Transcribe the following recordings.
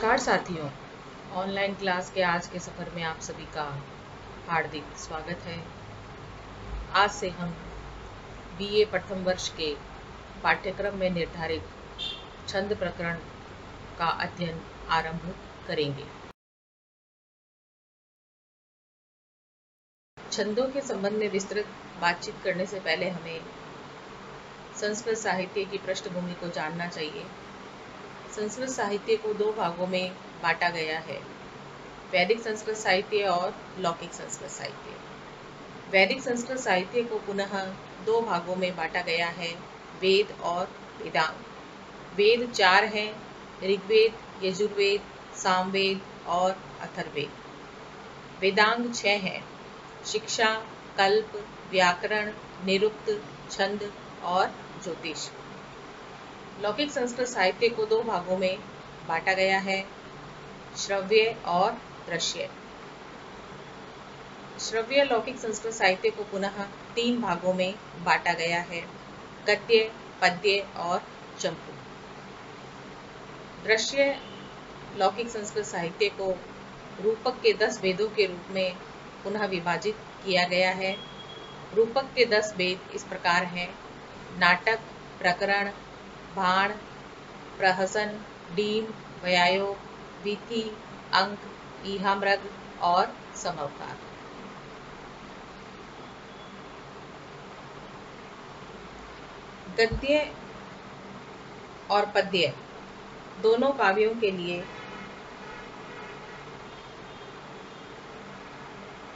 नमस्कार साथियों, online class के आज के सफ़र में आप सभी का हार्दिक स्वागत है। आज से हम बीए प्रथम वर्ष के पाठ्यक्रम में निर्धारित छंद प्रकरण का अध्ययन आरंभ करेंगे। छंदों के संबंध में विस्तृत बातचीत करने से पहले हमें संस्कृत साहित्य की पृष्ठभूमि को जानना चाहिए। संस्कृत साहित्य को दो भागों में बांटा गया है, वैदिक संस्कृत साहित्य और लौकिक संस्कृत साहित्य। वैदिक संस्कृत साहित्य को पुनः दो भागों में बांटा गया है, वेद और वेदांग। वेद चार हैं, ऋग्वेद, यजुर्वेद, सामवेद और अथर्ववेद। वेदांग छह हैं, शिक्षा, कल्प, व्याकरण, निरुक्त, छंद और ज्योतिष। लौकिक संस्कृत साहित्य को दो भागों में बांटा गया है, श्रव्य और दृश्य। श्रव्य लौकिक संस्कृत साहित्य को पुनः तीन भागों में बांटा गया है, गद्य, पद्य और चंपू। दृश्य लौकिक संस्कृत साहित्य को रूपक के 10 वेदों के रूप में पुनः विभाजित किया गया है। रूपक के 10 वेद इस प्रकार हैं: नाटक, प्रकरण, बाण, प्रहसन, डीम, व्यायोग, वीथी, अंक, ईहामृग और समअवकार। गद्य और पद्य दोनों काव्यों के लिए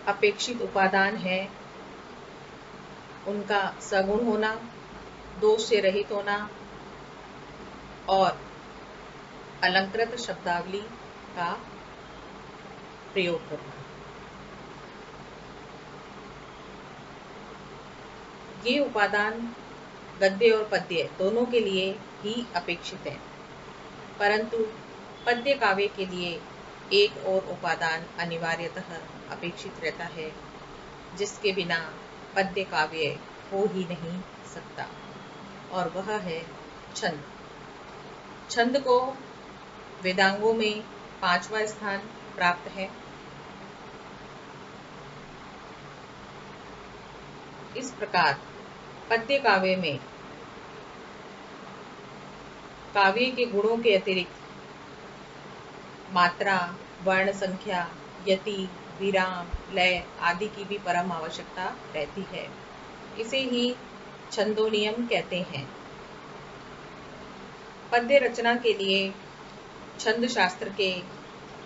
अपेक्षित उपादान है उनका सगुण होना, दोष से रहित होना और अलंकृत शब्दावली का प्रयोग करना। ये उपादान गद्य और पद्य दोनों के लिए ही अपेक्षित है, परंतु पद्य काव्य के लिए एक और उपादान अनिवार्यतः अपेक्षित रहता है, जिसके बिना पद्य काव्य हो ही नहीं सकता, और वह है छंद। छंद को वेदांगों में 5वां स्थान प्राप्त है। इस प्रकार पद्य काव्य में काव्य के गुणों के अतिरिक्त मात्रा, वर्ण संख्या, यति, विराम, लय आदि की भी परम आवश्यकता रहती है। इसे ही छंदोनियम कहते हैं। पद्य रचना के लिए छंद शास्त्र के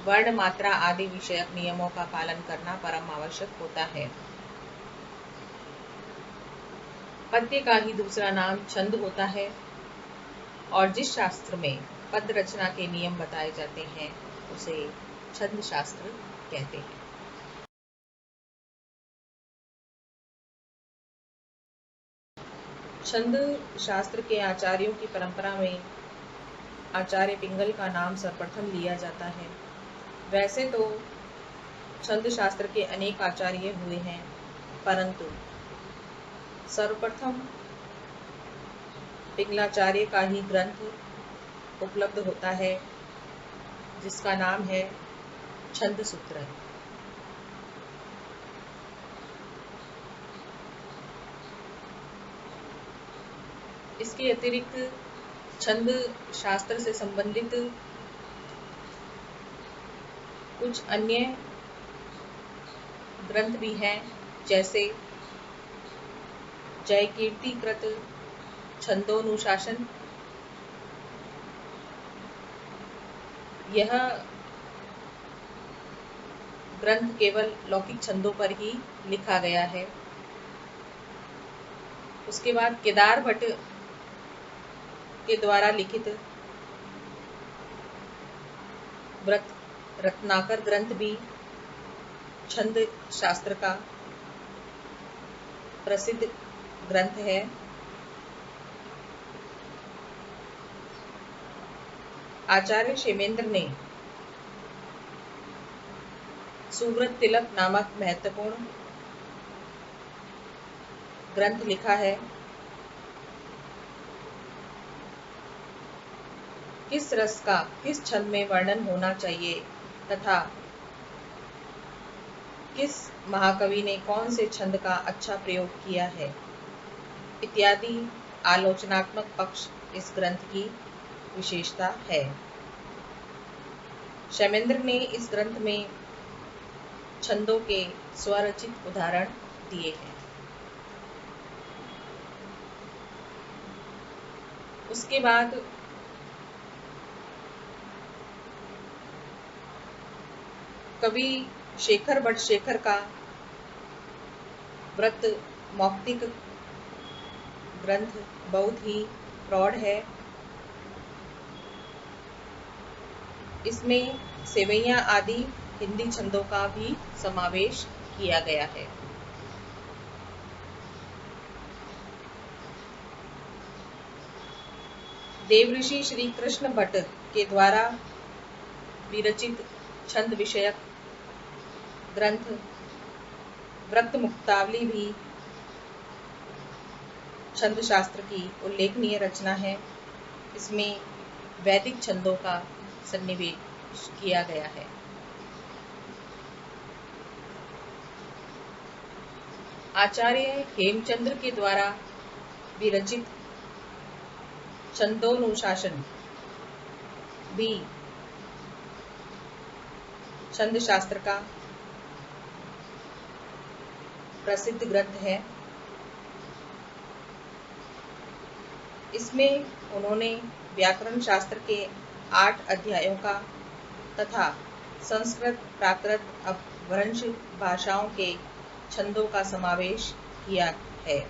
वर्ण, मात्रा आदि विषयक नियमों का पालन करना परम आवश्यक होता है। पद्य का ही दूसरा नाम छंद होता है, और जिस शास्त्र में पद्य रचना के नियम बताए जाते हैं उसे छंद शास्त्र कहते हैं। छंद शास्त्र के आचार्यों की परंपरा में आचार्य पिंगल का नाम सर्वप्रथम लिया जाता है। वैसे तो छंद शास्त्र के अनेक आचार्य हुए हैं, परंतु सर्वप्रथम पिंगलाचार्य का ही ग्रंथ उपलब्ध होता है, जिसका नाम है छंद सूत्र। इसके अतिरिक्त छंद शास्त्र से संबंधित कुछ अन्य ग्रंथ भी हैं, जैसे जयकीर्ति कृत छंदोनुशासन। यह ग्रंथ केवल लौकिक छंदों पर ही लिखा गया है। उसके बाद केदार भट्ट के द्वारा लिखित रत्नाकर ग्रंथ भी छंद शास्त्र का प्रसिद्ध ग्रंथ है। आचार्य क्षेमेंद्र ने सुव्रत तिलक नामक महत्वपूर्ण ग्रंथ लिखा है। किस रस का किस छंद में वर्णन होना चाहिए तथा किस महाकवि ने कौन से छंद का अच्छा प्रयोग किया है इत्यादि आलोचनात्मक पक्ष इस ग्रंथ की विशेषता है। शैलेंद्र ने इस ग्रंथ में छंदों के स्वरचित उदाहरण दिए हैं। उसके बाद कवि शेखर बटशेखर का व्रत मौक्तिक ग्रंथ बहुत ही प्रौढ़ है। इसमें सेवैया आदि हिंदी छंदों का भी समावेश किया गया है। देवऋषि श्री कृष्ण भट्ट के द्वारा विरचित छंद विषयक ग्रंथ व्रत मुक्तावली भी छंद शास्त्र की उल्लेखनीय रचना है। इसमें वैदिक छंदों का सन्निवेश किया गया है। आचार्य हेमचंद्र के द्वारा विरचित छंदोनुशासन भी छंद शास्त्र का प्रसिद्ध ग्रंथ है। इसमें उन्होंने व्याकरण शास्त्र के 8 अध्यायों का तथा संस्कृत प्राकृत अपभ्रंश भाषाओं के छंदों का समावेश किया है।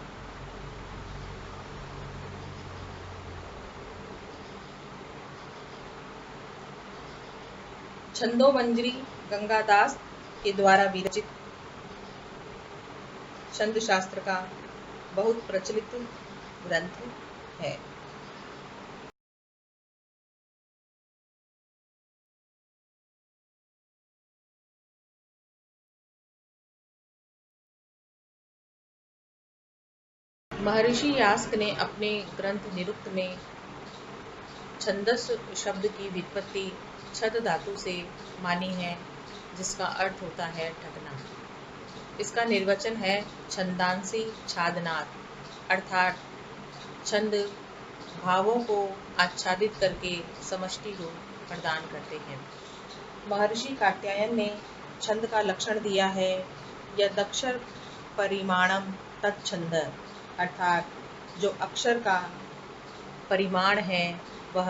छंदोमंजरी गंगादास के द्वारा विरचित छंद शास्त्र का बहुत प्रचलित ग्रंथ है। महर्षि यास्क ने अपने ग्रंथ निरुक्त में छंदस शब्द की व्युत्पत्ति छद धातु से मानी है, जिसका अर्थ होता है ठगना। इसका निर्वचन है छंदांसी छादनात्, अर्थात छंद भावों को आच्छादित करके समष्टि रूप प्रदान करते हैं। महर्षि कात्यायन ने छंद का लक्षण दिया है, यदक्षर परिमाणम तत्छंद, अर्थात जो अक्षर का परिमाण है वह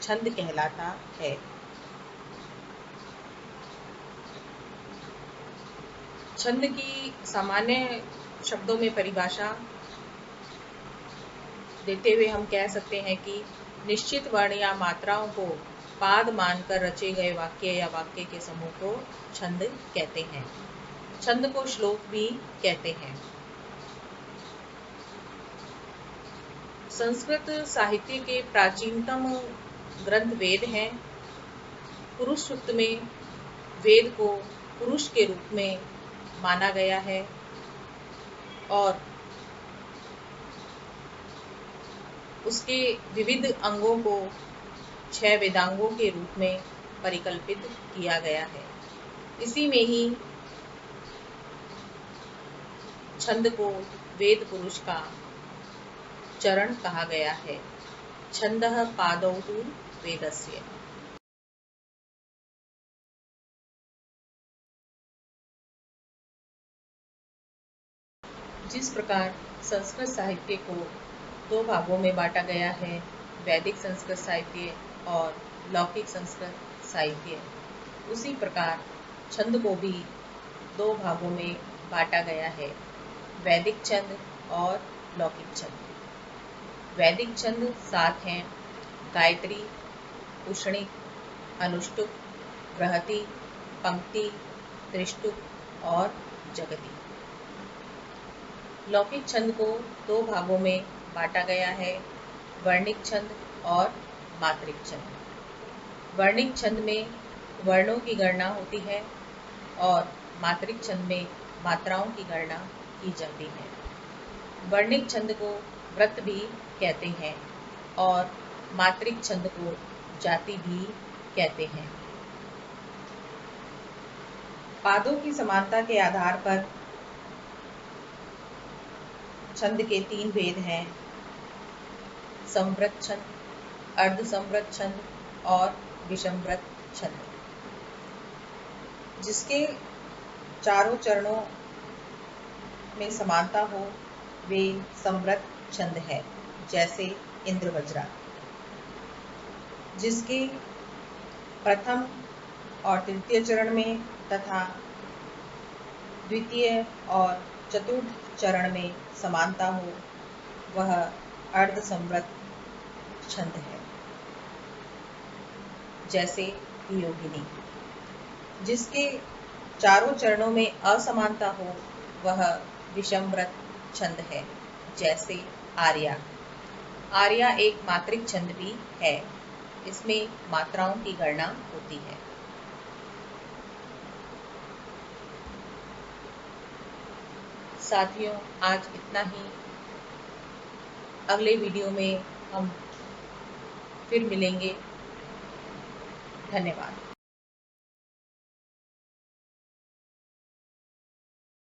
छंद कहलाता है। छंद की सामान्य शब्दों में परिभाषा देते हुए हम कह सकते हैं कि निश्चित वर्ण या मात्राओं को पाद मानकर रचे गए वाक्य या वाक्य के समूह को छंद कहते हैं। छंद को श्लोक भी कहते हैं। संस्कृत साहित्य के प्राचीनतम ग्रंथ वेद हैं। पुरुष सूक्त में वेद को पुरुष के रूप में माना गया है और उसके विविध अंगों को 6 वेदांगों के रूप में परिकल्पित किया गया है। इसी में ही छंद को वेद पुरुष का चरण कहा गया है। छंदः पादौ तु वेदस्य। जिस प्रकार संस्कृत साहित्य को 2 भागों में बांटा गया है, वैदिक संस्कृत साहित्य और लौकिक संस्कृत साहित्य, उसी प्रकार छंद को भी 2 भागों में बांटा गया है, वैदिक छंद और लौकिक छंद। वैदिक छंद 7 हैं: गायत्री, उष्णिक, अनुष्टुप, बृहति, पंक्ति, त्रिष्टुप और जगति। लौकिक छंद को 2 भागों में बांटा गया है, वर्णिक छंद और मात्रिक छंद। वर्णिक छंद में वर्णों की गणना होती है और मात्रिक छंद में मात्राओं की गणना की जाती है। वर्णिक छंद को व्रत भी कहते हैं और मात्रिक छंद को जाति भी कहते हैं। पादों की समानता के आधार पर छंद के 3 भेद हैं: समवृत छंद, अर्धसमवृत छंद और विषमवृत छंद। जिसके चारों चरणों में समानता हो वे समवृत छंद है, जैसे इंद्रवज्रा। जिसके प्रथम और तृतीय चरण में तथा द्वितीय और चतुर्थ चरण में समानता हो वह अर्धसमवृत छंद है, जैसे योगिनी। जिसके चारों चरणों में असमानता हो वह विषमवृत छंद है, जैसे आर्या। आर्या एक मात्रिक छंद भी है, इसमें मात्राओं की गणना होती है। साथियों, आज इतना ही। अगले वीडियो में हम फिर मिलेंगे। धन्यवाद।